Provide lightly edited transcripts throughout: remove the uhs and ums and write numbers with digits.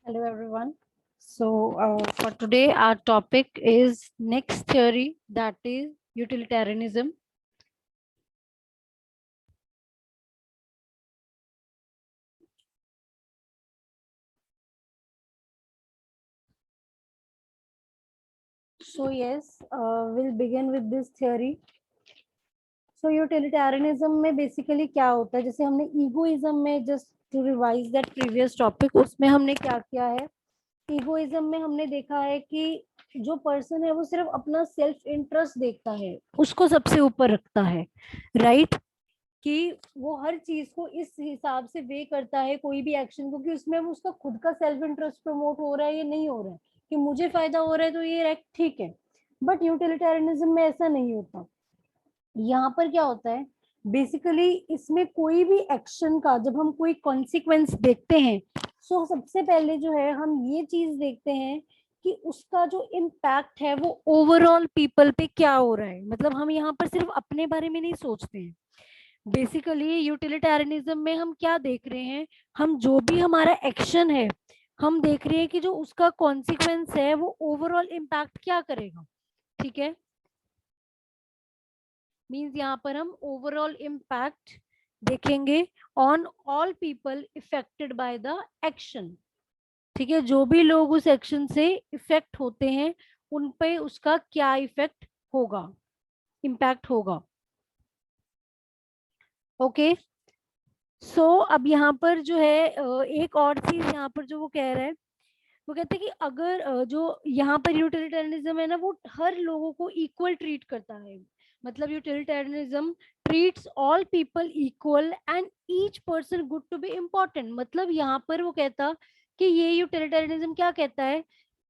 Hello everyone. For today our topic is next theory, that is utilitarianism. So yes, we'll begin with this theory. So utilitarianism में basically क्या होता है, जैसे हमने egoism में, just to revise that previous topic, उसमें हमने क्या किया है, ईगोइज्म में हमने देखा है कि जो पर्सन है वो सिर्फ अपना सेल्फ इंटरेस्ट देखता है, उसको सबसे ऊपर रखता है, राइट? कि वो हर चीज को इस हिसाब से वे करता है, कोई भी एक्शन को, कि उसमें वो उसका खुद का सेल्फ इंटरेस्ट प्रमोट हो रहा है या नहीं हो रहा है, कि मुझे फायदा हो रहा है तो ये एक्ट ठीक है। बट यूटिलिटेरियनिज्म में ऐसा नहीं होता। यहाँ पर क्या होता है, बेसिकली इसमें कोई भी एक्शन का जब हम कोई कॉन्सिक्वेंस देखते हैं, सो सबसे पहले जो है हम ये चीज देखते हैं कि उसका जो इम्पैक्ट है वो ओवरऑल पीपल पे क्या हो रहा है। मतलब हम यहाँ पर सिर्फ अपने बारे में नहीं सोचते हैं। बेसिकली यूटिलिटेरियनिज्म में हम क्या देख रहे हैं, हम जो भी हमारा एक्शन है, हम देख रहे हैं कि जो उसका कॉन्सिक्वेंस है वो ओवरऑल इम्पैक्ट क्या करेगा। ठीक है, मीन्स यहाँ पर हम ओवरऑल इम्पैक्ट देखेंगे on all people affected by the action. ठीक है, जो भी लोग उस एक्शन से इफेक्ट होते हैं उन पे उसका क्या इफेक्ट होगा, इम्पैक्ट होगा। ओके, अब यहाँ पर जो है एक और चीज यहाँ पर जो वो कह रहा है, वो कहते हैं कि अगर जो यहाँ पर यूटिलिटेरियनिज्म है ना, वो हर लोगों को इक्वल ट्रीट करता है। मतलब utilitarianism treats all people equal and each person good to be important. मतलब यहाँ पर वो कहता कि ये यूटिलिटेरियनिज्म क्या कहता है,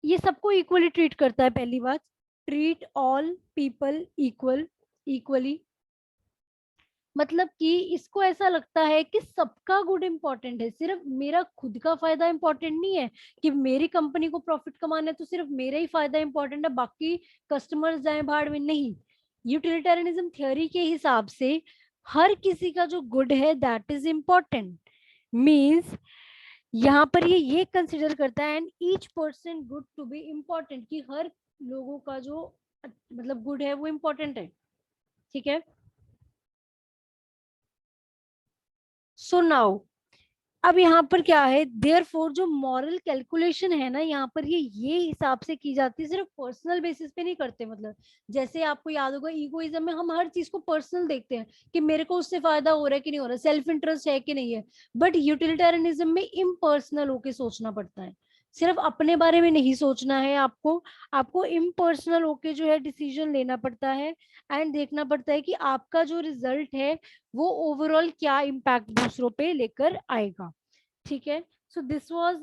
ये सबको इक्वली ट्रीट करता है। पहली बात, ट्रीट ऑल पीपल इक्वली। मतलब कि इसको ऐसा लगता है कि सबका गुड इंपॉर्टेंट है, सिर्फ मेरा खुद का फायदा इंपॉर्टेंट नहीं है, कि मेरी कंपनी को प्रॉफिट कमाना है तो सिर्फ मेरा ही फायदा इंपॉर्टेंट है, बाकी कस्टमर्स जाए भाड़ में, नहीं। यूटिलिटेरियनिज्म थ्योरी के हिसाब से हर किसी का जो गुड है दैट इज इम्पोर्टेंट। मीन्स यहाँ पर ये कंसिडर करता है and each person good to be important, कि हर लोगों का जो मतलब गुड है वो इम्पोर्टेंट है। ठीक है, सो नाउ अब यहाँ पर क्या है, देयर फोर जो मॉरल कैलकुलेशन है ना, यहाँ पर ये हिसाब से की जाती है, सिर्फ पर्सनल बेसिस पे नहीं करते। मतलब जैसे आपको याद होगा, ईगोइज्म में हम हर चीज को पर्सनल देखते हैं, कि मेरे को उससे फायदा हो रहा है कि नहीं हो रहा, सेल्फ इंटरेस्ट है कि नहीं है। बट यूटिलिटेरियनिज्म में इम्पर्सनल होके सोचना पड़ता है, सिर्फ अपने बारे में नहीं सोचना है आपको, आपको इम्पर्सनल होके जो है डिसीजन लेना पड़ता है एंड देखना पड़ता है कि आपका जो रिजल्ट है वो ओवरऑल क्या इम्पैक्ट दूसरों पे लेकर आएगा। ठीक है, so this was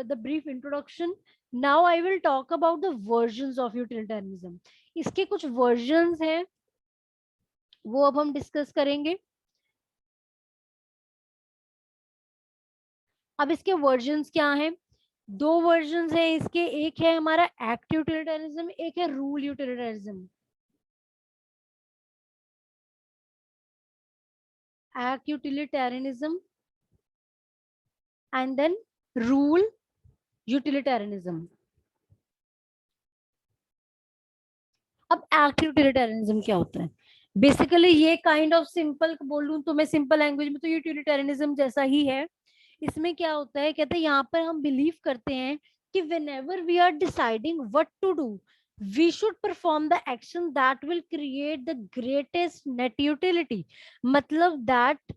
the brief introduction. Now I will talk about the versions of utilitarianism. इसके कुछ वर्जन्स हैं, वो अब हम डिस्कस करेंगे। अब इसके वर्जन्स क्या हैं, दो वर्जन्स हैं इसके, एक है हमारा एक्ट यूटिलिटेरियनिज्म, एक है rule utilitarianism. Act utilitarianism and then rule utilitarianism. अब एक्ट यूटिलिटेरियनिज्म क्या होता है, बेसिकली ये काइंड ऑफ सिंपल बोलूं तो मैं सिंपल लैंग्वेज में, तो ये यूटिलिटेरियनिज्म जैसा ही है। इसमें क्या होता है, कहते हैं यहाँ पर हम बिलीव करते हैं कि whenever we are deciding what to do, we should perform the action that will create the greatest net utility. मतलब that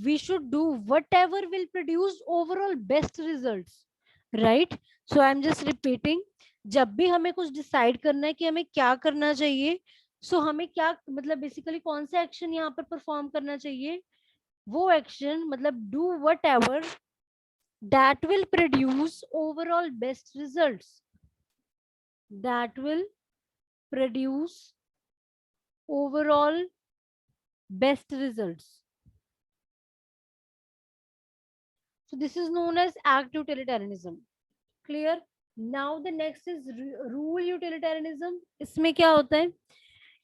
we should do whatever will produce overall best results, right? So I'm just repeating, जब भी हमें कुछ decide करना है कि हमें क्या करना चाहिए, सो हमें क्या मतलब बेसिकली कौन सा एक्शन यहाँ पर परफॉर्म करना चाहिए, वो एक्शन मतलब do what ever that will produce overall best results, that will produce overall best results. So this is known as act utilitarianism. Clear? Now the next is rule utilitarianism. इसमें क्या होता है,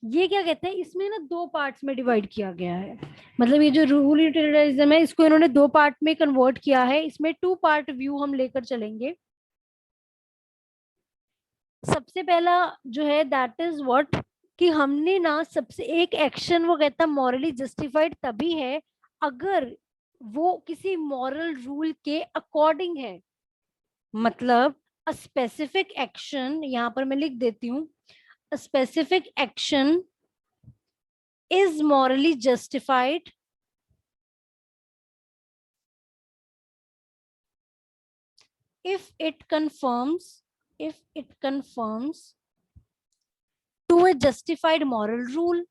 ये क्या कहते हैं, इसमें ना दो पार्ट्स में डिवाइड किया गया है। मतलब ये जो रूल यूटिलिटरिज्म है, इसको इन्होंने दो पार्ट में कन्वर्ट किया है। इसमें टू पार्ट व्यू हम लेकर चलेंगे। सबसे पहला जो है दैट इज व्हाट, कि हमने ना सबसे एक एक्शन वो कहता मॉरली जस्टिफाइड तभी है अगर वो किसी मॉरल रूल के अकॉर्डिंग है। मतलब अ स्पेसिफिक एक्शन, यहां पर मैं लिख देती हूँ, a specific action is morally justified if it conforms to a justified moral rule।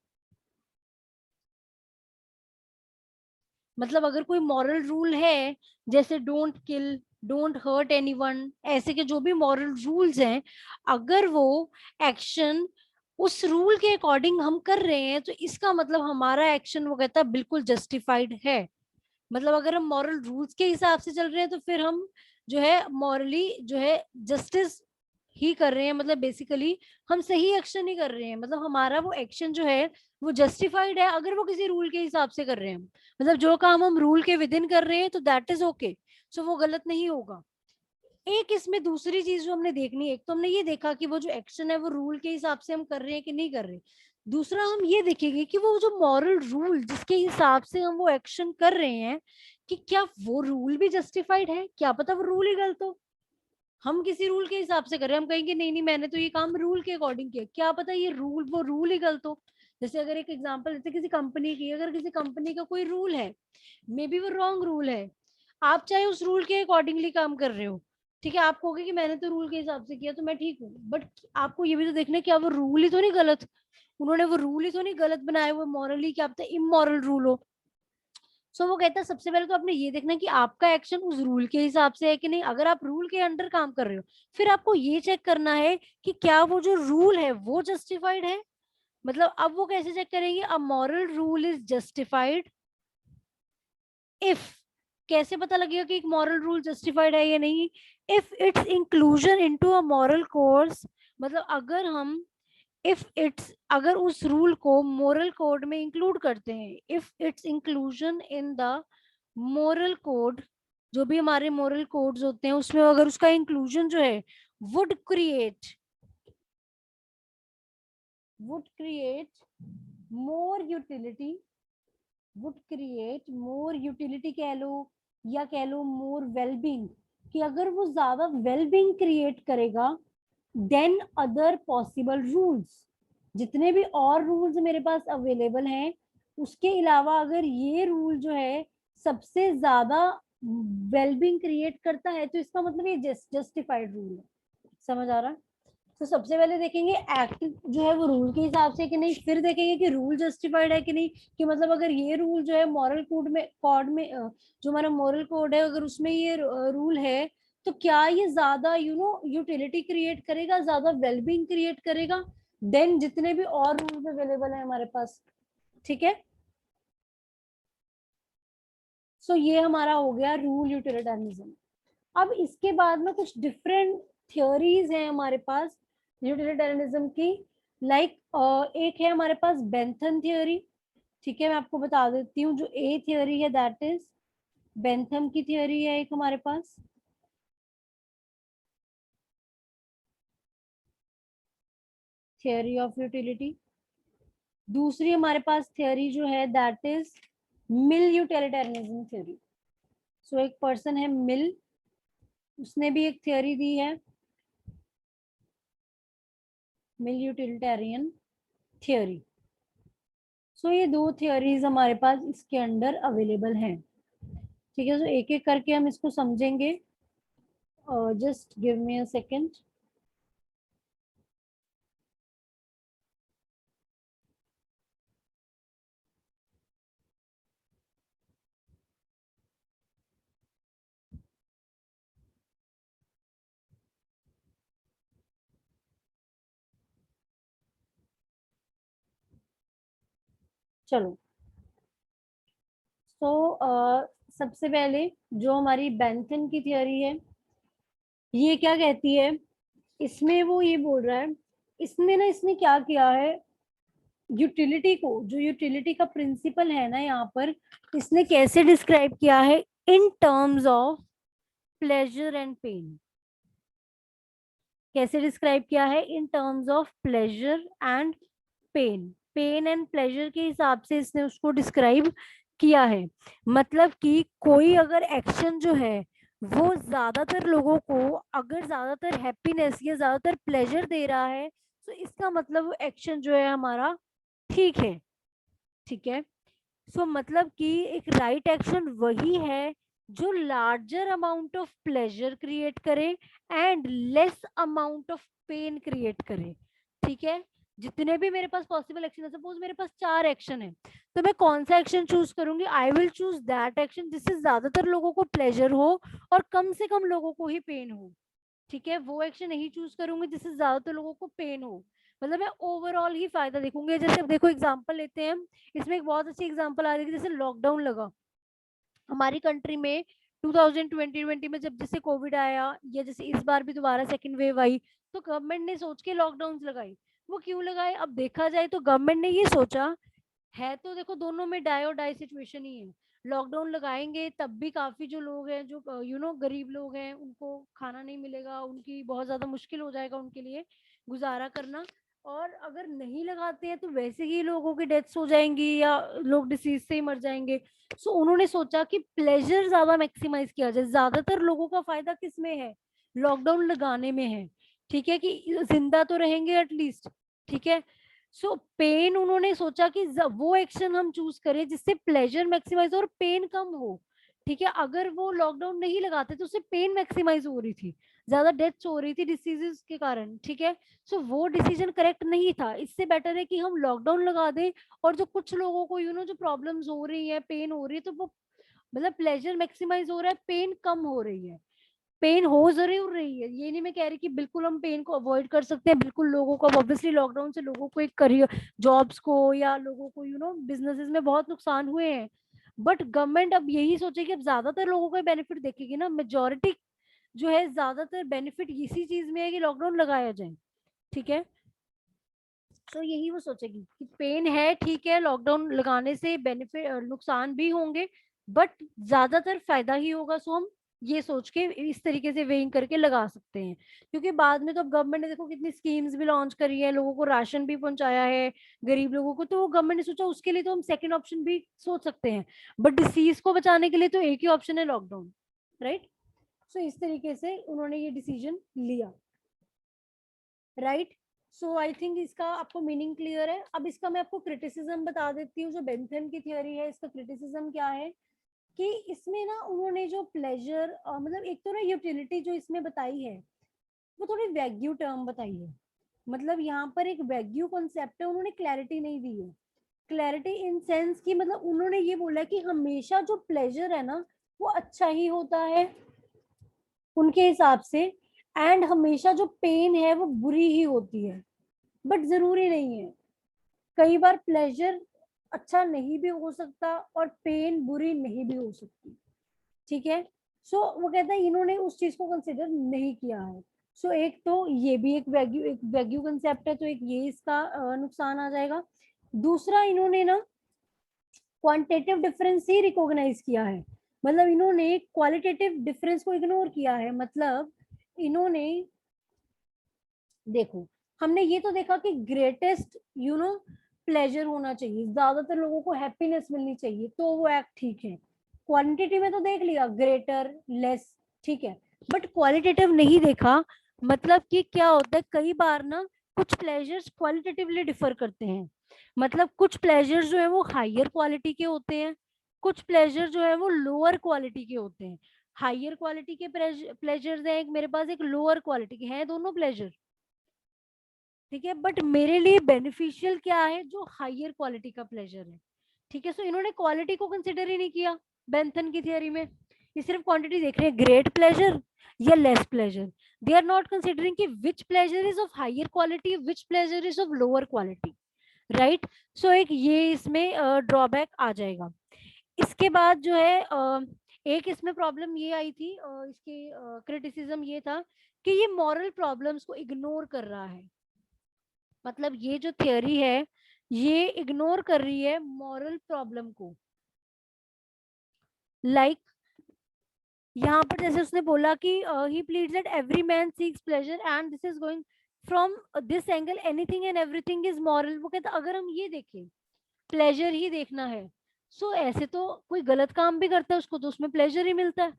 मतलब अगर कोई मॉरल रूल है, जैसे don't kill, don't hurt anyone, ऐसे के जो भी मॉरल रूल्स हैं, अगर वो एक्शन उस रूल के अकॉर्डिंग हम कर रहे हैं तो इसका मतलब हमारा एक्शन वो कहता है बिल्कुल जस्टिफाइड है। मतलब अगर हम मॉरल रूल्स के हिसाब से चल रहे हैं तो फिर हम जो है मॉरली जो है जस्टिस ही कर रहे हैं, मतलब बेसिकली हम सही एक्शन ही कर रहे हैं, मतलब हमारा वो एक्शन जो है वो जस्टिफाइड है अगर वो किसी रूल के हिसाब से कर रहे हैं। मतलब जो काम हम रूल के विद इन कर रहे हैं तो दैट इज ओके, सो वो गलत नहीं होगा। एक इसमें दूसरी चीज जो हमने देखनी है, एक तो हमने ये देखा कि वो जो एक्शन है वो रूल के हिसाब से हम कर रहे हैं कि नहीं कर रहे। दूसरा हम ये देखेंगे कि वो जो मॉरल रूल जिसके हिसाब से हम वो एक्शन कर रहे हैं, कि क्या वो रूल भी जस्टिफाइड है, क्या पता वो रूल ही गलत हो। हम किसी रूल के हिसाब से कर रहे हैं, हम कहेंगे नहीं नहीं मैंने तो ये काम रूल के अकॉर्डिंग किया, क्या पता ये रूल वो रूल ही गलत हो। जैसे अगर एक एग्जांपल, जैसे किसी कंपनी की, अगर किसी कंपनी का कोई रूल है, मे बी वो रॉन्ग रूल है, आप चाहे उस रूल के अकॉर्डिंगली काम कर रहे हो, ठीक है, आप कहोगे कि मैंने तो रूल के हिसाब से किया तो मैं ठीक हूँ, बट आपको ये भी तो देखना है क्या वो रूल ही तो नहीं गलत, उन्होंने वो रूल ही तो नहीं गलत बनाया, वो मॉरली क्या पता इमोरल रूल हो। सो वो कहता है सबसे पहले तो आपने ये देखना कि आपका एक्शन उस रूल के हिसाब से है कि नहीं। अगर आप रूल के अंडर काम कर रहे हो, फिर आपको ये चेक करना है कि क्या वो जो रूल है वो जस्टिफाइड है। मतलब अब वो कैसे चेक करेंगे, a moral rule is justified if, कैसे पता लगेगा कि एक मॉरल रूल जस्टिफाइड है या नहीं, if it's inclusion into a moral course. मतलब अगर हम, इफ इट्स, अगर उस रूल को मोरल कोड में इंक्लूड करते हैं, if it's inclusion in the moral code, जो भी हमारे मोरल कोड्स होते हैं उसमें अगर उसका इंक्लूजन जो है would create, would create more utility, would create more utility कह लो, या कह लो मोर वेलबींग, कि अगर वो ज्यादा वेलबींग क्रिएट करेगा देन अदर पॉसिबल रूल्स, जितने भी और रूल्स मेरे पास अवेलेबल हैं उसके अलावा अगर ये रूल जो है सबसे ज्यादा वेलबींग क्रिएट करता है तो इसका मतलब ये जस्टिफाइड रूल है। समझ आ रहा है? तो सबसे पहले देखेंगे एक्ट जो है वो रूल के हिसाब से कि नहीं, फिर देखेंगे कि रूल जस्टिफाइड है कि नहीं, कि मतलब अगर ये रूल जो है मॉरल कोड में, जो हमारा मॉरल कोड है अगर उसमें ये रूल है तो क्या ये ज्यादा यूटिलिटी क्रिएट करेगा, ज्यादा वेलबींग क्रिएट करेगा देन जितने भी और रूल्स अवेलेबल है हमारे पास। ठीक है, सो ये हमारा हो गया रूल यूटिलिटारिज्म। अब इसके बाद में कुछ डिफरेंट थ्योरीज हैं हमारे पास यूटिलिटेरियनिज्म की। लाइक एक है हमारे पास बेंथन थ्योरी। ठीक है, मैं आपको बता देती हूँ, जो ए थ्योरी है दैट इज बेंथम की थ्योरी है एक हमारे पास, थ्योरी ऑफ यूटिलिटी। दूसरी हमारे पास थ्योरी जो है that is Mill utilitarianism theory. So एक पर्सन है मिल, उसने भी एक थ्योरी दी है, मिल यूटिलिटेरियन थ्योरी। सो ये दो थ्योरीज हमारे पास इसके अंडर अवेलेबल हैं। ठीक है, तो एक एक करके हम इसको समझेंगे। Just give me a second. चलो, सबसे पहले जो हमारी बेंथन की थियोरी है ये क्या कहती है, इसमें वो ये बोल रहा है, इसमें ना इसने क्या किया है, यूटिलिटी को, जो यूटिलिटी का प्रिंसिपल है ना यहाँ पर, इसने कैसे डिस्क्राइब किया है, in terms of pleasure and pain. कैसे डिस्क्राइब किया है? In terms of pleasure and pain, pain and pleasure के हिसाब से इसने उसको डिस्क्राइब किया है। मतलब कि कोई अगर एक्शन जो है वो ज्यादातर लोगों को अगर ज्यादातर हैप्पीनेस या ज्यादातर प्लेजर दे रहा है, तो इसका मतलब एक्शन जो है हमारा ठीक है। ठीक है, सो मतलब कि एक राइट एक्शन वही है जो larger amount of pleasure create करे and less amount of pain create करे। ठीक है, जितने भी मेरे पास पॉसिबल एक्शन है, सपोज मेरे पास 4 एक्शन है, तो मैं कौन सा एक्शन चूज करूंगी? I will choose that action जिससे ज्यादातर लोगों को प्लेजर हो और कम से कम लोगों को ही पेन हो। ठीक है, वो एक्शन नहीं चूज करूंगी जिससे ज्यादातर लोगों को पेन हो। मतलब मैं ओवरऑल ही फायदा देखूंगी। जैसे अब देखो एग्जांपल लेते हैं हम, इसमें एक बहुत अच्छी एग्जांपल आ रही है, जैसे लॉकडाउन लगा हमारी कंट्री में 2020 में, जब जैसे कोविड आया या जैसे इस बार भी दोबारा सेकंड वेव आई, तो गवर्नमेंट ने सोच के लॉकडाउन लगाई। वो क्यों लगाए? अब देखा जाए तो गवर्नमेंट ने ये सोचा है, तो देखो दोनों में डाई और डाई सिचुएशन ही है। लॉकडाउन लगाएंगे तब भी काफी जो लोग हैं, जो गरीब लोग हैं, उनको खाना नहीं मिलेगा, उनकी बहुत ज्यादा मुश्किल हो जाएगा उनके लिए गुजारा करना। और अगर नहीं लगाते हैं तो वैसे ही लोगों की डेथ्स हो जाएंगी या लोग डिसीज से ही मर जाएंगे। सो उन्होंने सोचा कि प्लेजर ज्यादा मैक्सिमाइज किया जाए। ज्यादातर लोगों का फायदा किस में है? लॉकडाउन लगाने में है। ठीक है, कि जिंदा तो रहेंगे एटलीस्ट। ठीक है, सो पेन उन्होंने सोचा कि वो एक्शन हम चूज करें जिससे प्लेजर मैक्सिमाइज और पेन कम हो। ठीक है, अगर वो लॉकडाउन नहीं लगाते तो उससे पेन मैक्सिमाइज हो रही थी, ज्यादा डेथ्स हो रही थी डिसीजेस के कारण। ठीक है, सो वो डिसीजन करेक्ट नहीं था। इससे बेटर है कि हम लॉकडाउन लगा दें, और जो कुछ लोगों को जो प्रॉब्लम्स हो रही है, पेन हो रही है, तो वो मतलब प्लेजर मैक्सिमाइज हो रहा है, पेन कम हो रही है। पेन हो जरूर रही है, ये नहीं मैं कह रही कि बिल्कुल हम पेन को अवॉइड कर सकते हैं। बिल्कुल लोगों को ऑब्वियसली लॉकडाउन से लोगों को एक करियर, जॉब्स को, या लोगों को बिजनेसेस में बहुत नुकसान हुए हैं। बट गवर्नमेंट अब यही सोचे कि अब ज्यादातर लोगों को बेनिफिट देखेगी ना, मेजोरिटी जो है ज्यादातर बेनिफिट इसी चीज में है कि लॉकडाउन लगाया जाए। ठीक है, तो यही वो सोचेगी कि पेन है, ठीक है, लॉकडाउन लगाने से बेनिफिट नुकसान भी होंगे, बट ज्यादातर फायदा ही होगा। सो हम ये सोच के इस तरीके से वेइंग करके लगा सकते हैं। क्योंकि बाद में तो अब गवर्नमेंट ने देखो कितनी स्कीम्स भी लॉन्च करी है, लोगों को राशन भी पहुंचाया है, गरीब लोगों को, तो वो गवर्नमेंट ने सोचा उसके लिए तो हम सेकंड ऑप्शन भी सोच सकते हैं। बट डिसीज को बचाने के लिए तो एक ही ऑप्शन है, लॉकडाउन। राइट, सो इस तरीके से उन्होंने ये डिसीजन लिया। राइट, सो आई थिंक इसका आपको मीनिंग क्लियर है। अब इसका मैं आपको क्रिटिसिज्म बता देती हूँ। जो बेंथन की थियोरी है, इसका क्रिटिसिज्म क्या है कि इसमें ना उन्होंने जो प्लेजर मतलब एक तो ना यूटिलिटी जो इसमें बताई है, वो थोड़ी वैग्यू टर्म बताई है। मतलब यहाँ पर एक वैग्यू कॉन्सेप्ट है, उन्होंने क्लैरिटी नहीं दी है। क्लैरिटी इन सेंस कि मतलब उन्होंने ये बोला कि हमेशा जो प्लेजर है ना वो अच्छा ही होता है उनके हिसाब से, एंड हमेशा जो पेन है वो बुरी ही होती है। बट जरूरी नहीं है, कई बार प्लेजर अच्छा नहीं भी हो सकता और पेन बुरी नहीं भी हो सकती। ठीक है, सो वो कहता है इन्होंने उस चीज को कंसिडर नहीं किया है। सो एक तो ये भी एक वैग्यू कंसेप्ट है, तो एक ये इसका नुकसान आ जाएगा। दूसरा, इन्होंने ना क्वांटिटेटिव डिफरेंस ही रिकॉग्नाइज किया है। मतलब इन्होंने क्वालिटेटिव डिफरेंस को इग्नोर किया है। मतलब इन्होंने देखो, हमने ये तो देखा कि ग्रेटेस्ट प्लेजर होना चाहिए, ज्यादातर लोगों को हैप्पीनेस मिलनी चाहिए, तो वो एक्ट ठीक है। क्वांटिटी में तो देख लिया, ग्रेटर लेस, ठीक है, बट क्वालिटेटिव नहीं देखा। मतलब कि क्या होता है, कई बार ना कुछ प्लेजर्स क्वालिटेटिवली डिफर करते हैं। मतलब कुछ प्लेजर्स जो है वो हायर क्वालिटी के होते हैं, कुछ प्लेजर जो है वो लोअर क्वालिटी के होते हैं। हायर क्वालिटी के प्लेजर्स हैं एक मेरे पास, एक लोअर क्वालिटी के हैं, दोनों प्लेजर। ठीक है, बट मेरे लिए बेनिफिशियल क्या है? जो हायर क्वालिटी का प्लेजर है। ठीक है, सो इन्होंने क्वालिटी को कंसिडर ही नहीं किया बेंथन की थियरी में। ये सिर्फ क्वांटिटी देख रहे हैं, ग्रेट प्लेजर या less pleasure. They are not considering कि which pleasure is of higher quality, which pleasure is of lower quality. Right, so एक ये इसमें ड्रॉबैक आ जाएगा। इसके बाद जो है एक इसमें प्रॉब्लम ये आई थी, इसके क्रिटिसिज्म ये था कि ये मॉरल प्रॉब्लम्स को इग्नोर कर रहा है। मतलब ये जो थियोरी है ये इग्नोर कर रही है मॉरल प्रॉब्लम को। लाइक यहाँ पर जैसे उसने बोला कि he pleads that every man seeks pleasure and this is going from this angle, anything and everything is moral. वो कहता अगर हम ये देखें प्लेजर ही देखना है, सो ऐसे तो कोई गलत काम भी करता है उसको तो उसमें प्लेजर ही मिलता है।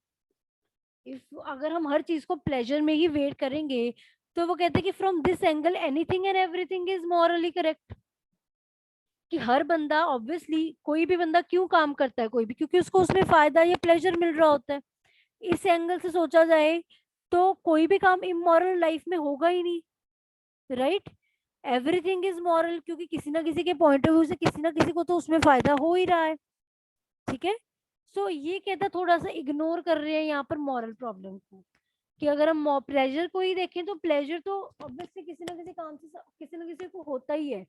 इफ अगर हम हर चीज को प्लेजर में ही वेट करेंगे, तो वो कहते हैं कि from this angle anything and everything is morally correct. कि हर बंदा ऑब्वियसली, कोई भी बंदा क्यों काम करता है, कोई भी, क्योंकि उसको उसमें फायदा या प्लेजर मिल रहा होता है। इस एंगल से सोचा जाए तो कोई भी काम इमोरल लाइफ में होगा ही नहीं, राइट। एवरीथिंग इज मॉरल, क्योंकि किसी ना किसी के पॉइंट ऑफ व्यू से किसी ना किसी को तो उसमें फायदा हो ही रहा है, ठीक है। सो ये कहता थोड़ा सा इग्नोर कर रहे हैं यहाँ पर मॉरल प्रॉब्लम को, कि अगर हम प्लेजर को ही देखें तो प्लेजर तो ऑब्वियसली किसी ना किसी काम से किसी ना किसी को होता ही है।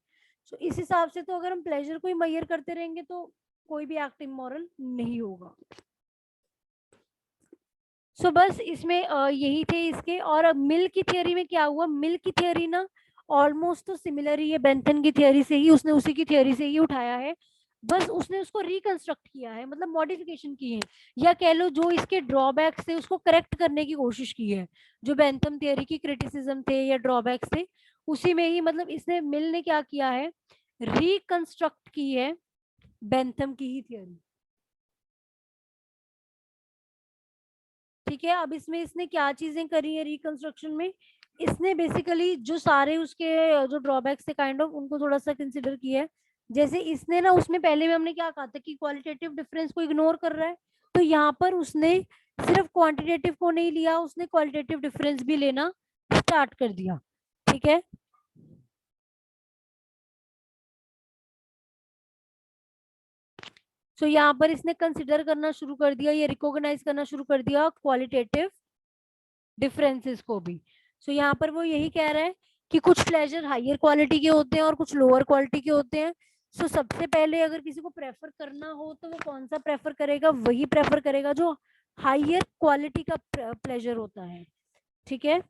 सो इस हिसाब से तो अगर हम प्लेजर को ही मैयर करते रहेंगे तो कोई भी एक्ट इमोरल नहीं होगा। सो बस इसमें यही थे इसके। और अब मिल की थियोरी में क्या हुआ, मिल की थियोरी ना ऑलमोस्ट तो सिमिलर ही है बेंथन की थियोरी से ही, उसने उसी की थियोरी से ही उठाया है, बस उसने उसको रिकंस्ट्रक्ट किया है, मतलब मॉडिफिकेशन की है, या कह लो जो इसके ड्रॉबैक्स थे उसको करेक्ट करने की कोशिश की है। जो बेंथम थियोरी की क्रिटिसिज्म थे या ड्रॉबैक्स थे, उसी में ही मतलब इसने, मिल ने क्या किया है, रिकंस्ट्रक्ट की है बेंथम की ही थियोरी, ठीक है। अब इसमें इसने क्या चीजें करी है रिकंस्ट्रक्शन में, इसने बेसिकली जो सारे उसके जो ड्रॉबैक्स थे काइंड ऑफ उनको थोड़ा सा कंसिडर किया है। जैसे इसने ना, उसमें पहले में हमने क्या कहा था कि क्वालिटेटिव डिफरेंस को इग्नोर कर रहा है, तो यहाँ पर उसने सिर्फ क्वांटिटेटिव को नहीं लिया, उसने क्वालिटेटिव डिफरेंस भी लेना स्टार्ट कर दिया, ठीक है। सो यहाँ पर इसने कंसिडर करना शुरू कर दिया, ये रिकॉग्नाइज करना शुरू कर दिया क्वालिटेटिव डिफरेंसेस को भी। सो यहाँ पर वो यही कह रहा है कि कुछ प्लेजर हायर क्वालिटी के होते हैं और कुछ लोअर क्वालिटी के होते हैं। सो सबसे पहले अगर किसी को प्रेफर करना हो तो वो कौन सा प्रेफर करेगा, वही प्रेफर करेगा जो हायर क्वालिटी का प्लेजर होता है, ठीक है।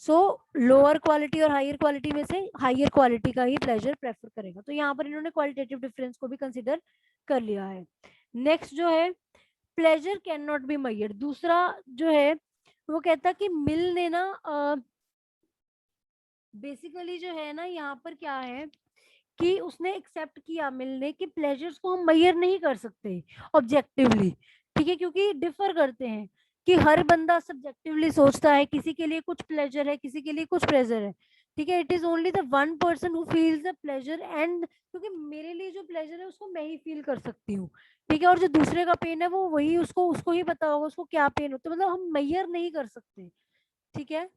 सो लोअर क्वालिटी और हायर क्वालिटी में से हायर क्वालिटी का ही प्लेजर प्रेफर करेगा। तो यहाँ पर इन्होंने क्वालिटेटिव डिफरेंस को भी कंसिडर कर लिया है। नेक्स्ट जो है, pleasure can not be measured. दूसरा जो है वो कहता कि मिल ने ना बेसिकली जो है ना, यहाँ पर क्या है कि उसने एक्सेप्ट किया मिल ने कि प्लेजर्स को हम मेजर नहीं कर सकते ऑब्जेक्टिवली, ठीक है, क्योंकि डिफर करते हैं, कि हर बंदा सब्जेक्टिवली सोचता है, किसी के लिए कुछ प्लेजर है, किसी के लिए कुछ प्लेजर है, ठीक है। It is only the one person who feels the pleasure and, क्योंकि मेरे लिए जो प्लेजर है उसको मैं ही फील कर सकती हूँ, ठीक है, और जो दूसरे का पेन है वो वही उसको उसको ही पता होगा उसको क्या पेन होता है, मतलब हम मेजर नहीं कर सकते, ठीक है।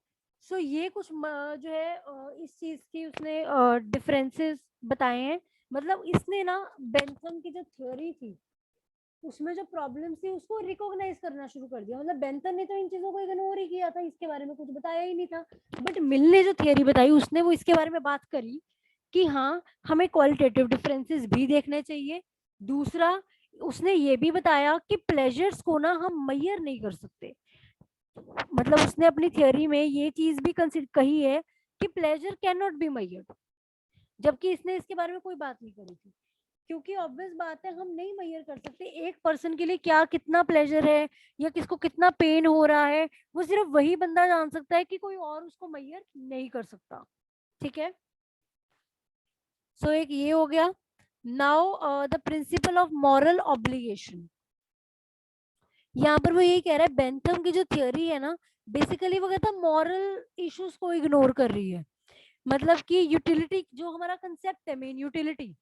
सो ये कुछ जो है इस चीज की उसने डिफरेंसेस बताए हैं। मतलब इसने ना बेंथम की जो थ्योरी थी उसमें जो प्रॉब्लम थी उसको रिकॉग्नाइज करना शुरू कर दिया, मतलब बेंथम ने तो इन चीजों को इग्नोर ही किया था, इसके बारे में कुछ बताया ही नहीं था, बट मिल ने जो थियोरी बताई उसने वो इसके बारे में बात करी कि हाँ हमें क्वालिटेटिव डिफरेंसेस भी देखने चाहिए। दूसरा, उसने ये भी बताया कि प्लेजर्स को ना हम मेजर नहीं कर सकते, मतलब उसने अपनी थियोरी में ये चीज भी कंसिडर कही है कि pleasure can not be measured, जबकि इसने इसके बारे में कोई बात नहीं करी थी, क्योंकि ऑब्वियस बात है हम नहीं मेजर कर सकते एक पर्सन के लिए क्या कितना प्लेजर है या किसको कितना पेन हो रहा है, वो सिर्फ वही बंदा जान सकता है, कि कोई और उसको मेजर नहीं कर सकता, ठीक है। सो एक ये हो गया। Now the principle of moral obligation, यहाँ पर वो यही कह रहा है बेंथम की जो थियोरी है ना, बेसिकली वो कहता है मॉरल इश्यूज को इग्नोर कर रही है, मतलब कि यूटिलिटी जो हमारा कंसेप्ट है मेन यूटिलिटी,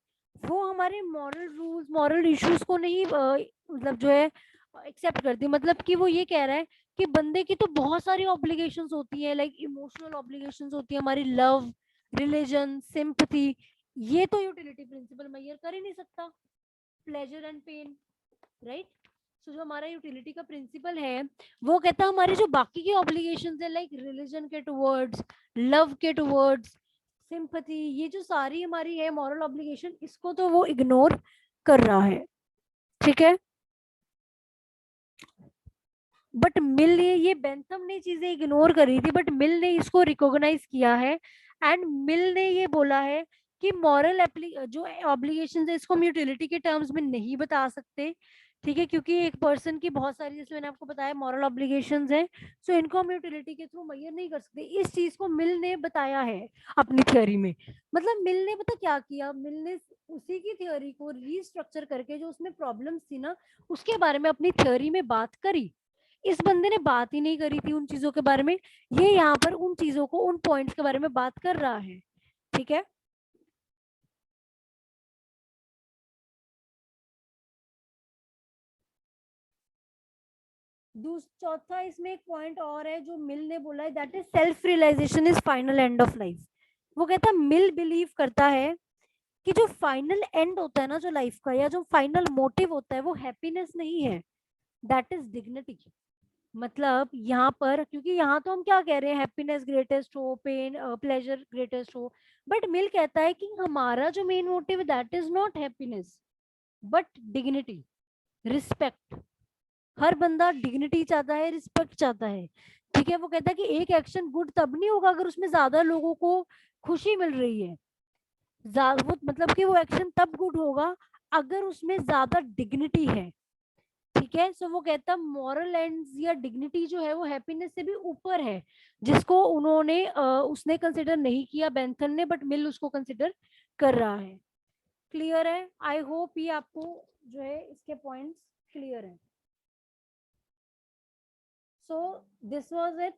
वो हमारे मॉरल रूल्स मॉरल इश्यूज को नहीं मतलब जो है एक्सेप्ट करती, मतलब कि वो ये कह रहा है कि बंदे की तो बहुत सारी ऑब्लिगेशंस होती है, लाइक इमोशनल ऑब्लिगेशंस होती है हमारी, लव, रिलीजन, सिंपथी, ये तो यूटिलिटी प्रिंसिपल मेजर कर ही नहीं सकता, प्लेजर एंड पेन, राइट। सो जो हमारा यूटिलिटी का प्रिंसिपल है वो कहता है हमारे जो बाकी की ऑब्लिगेशंस है, लाइक रिलीजन के टुवर्ड्स, लव के टुवर्ड्स, सिंपथी, ये जो सारी हमारी है मॉरल ऑब्लिगेशन, इसको तो वो इग्नोर कर रहा है, ठीक है। बट मिल ये बेंथम ने चीजें इग्नोर करी थी, बट मिल ने इसको रिकॉग्नाइज किया है, एंड मिल ने ये बोला है कि मॉरल जो ऑब्लिगेशन है इसको हम यूटिलिटी के टर्म्स में नहीं बता सकते, ठीक है, क्योंकि एक पर्सन की बहुत सारी, जैसे मैंने आपको बताया, मॉरल ऑब्लिगेशंस हैं, सो इनको हम यूटिलिटी के थ्रू मेजर नहीं कर सकते। इस चीज को मिल ने बताया है अपनी थ्योरी में। मतलब मिल ने पता क्या किया, मिल ने उसी की थ्योरी को रीस्ट्रक्चर करके जो उसमें प्रॉब्लम्स थी ना, उसके बारे में अपनी थ्योरी में बात करी। इस बंदे ने बात ही नहीं करी थी उन चीजों के बारे में, ये यहाँ पर उन चीजों को, उन पॉइंट्स के बारे में बात कर रहा है। ठीक है, चौथा इसमें एक पॉइंट और है जो मिल ने बोला है, that is self realization is final end of life. वो कहता है, मिल बिलीव करता है कि जो फाइनल एंड होता है ना जो लाइफ का, या जो फाइनल मोटिव होता है, वो हैप्पीनेस नहीं है, दैट इज डिग्निटी। मतलब यहाँ पर, क्योंकि यहाँ तो हम क्या कह रहे हैं, हैप्पीनेस ग्रेटेस्ट हो, पेन प्लेजर ग्रेटेस्ट हो, बट मिल कहता है कि हमारा जो मेन मोटिव है, that is not happiness but dignity, respect. हर बंदा डिग्निटी चाहता है, रिस्पेक्ट चाहता है। ठीक है, वो कहता है कि एक एक्शन गुड तब नहीं होगा अगर उसमें ज्यादा लोगों को खुशी मिल रही है। वो मतलब कि वो एक्शन तब गुड होगा अगर उसमें ज्यादा डिग्निटी है। ठीक है, सो वो कहता है मॉरल एंड्स या डिग्निटी जो है वो हैप्पीनेस से भी ऊपर है, जिसको उन्होंने उसने कंसिडर नहीं किया बेंथन ने, बट मिल उसको कंसिडर कर रहा है। क्लियर है? आई होप ये आपको जो है इसके पॉइंट्स क्लियर है। So this was it